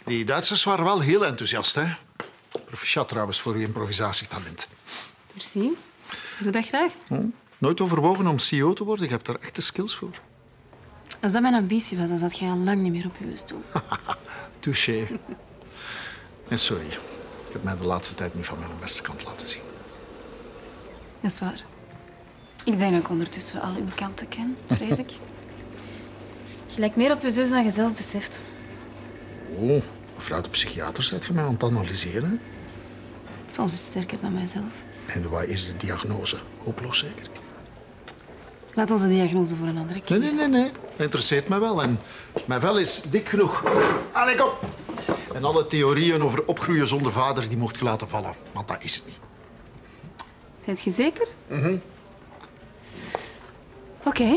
Die Duitsers waren wel heel enthousiast, hè? Proficiat trouwens voor uw improvisatietalent. Merci. Ik doe dat graag. Nooit overwogen om CEO te worden. Je hebt daar echte skills voor. Als dat mijn ambitie was, dan zat jij al lang niet meer op je stoel. Touché. En sorry. Ik heb mij de laatste tijd niet van mijn beste kant laten zien. Dat is waar. Ik denk dat ik ondertussen al uw kanten ken, vrees ik. Je lijkt meer op je zus dan je zelf beseft. Oh, mevrouw de psychiater, zet je mij aan het analyseren? Soms is het sterker dan mijzelf. En wat is de diagnose? Hopeloos zeker? Laat onze diagnose voor een andere keer. Nee. Dat interesseert mij wel. En mijn vel is dik genoeg. Allee, kom. En alle theorieën over opgroeien zonder vader, die mocht je laten vallen. Want dat is het niet. Zijt je zeker? Oké.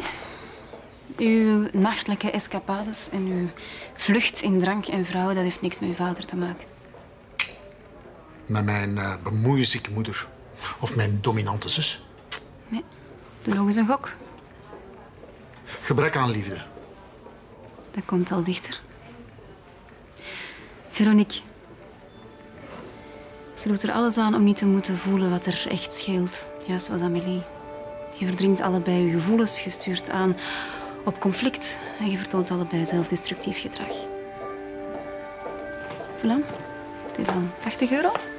Uw nachtelijke escapades en uw vlucht in drank en vrouwen, dat heeft niks met uw vader te maken. Met mijn bemoeizieke moeder. Of mijn dominante zus. Nee. Doe nog eens een gok. Gebrek aan liefde. Dat komt al dichter. Veronique. Je doet er alles aan om niet te moeten voelen wat er echt scheelt. Juist zoals Amélie. Je verdringt allebei je gevoelens, je stuurt aan op conflict en je vertoont allebei zelfdestructief gedrag. Voilà. Doe dan €80.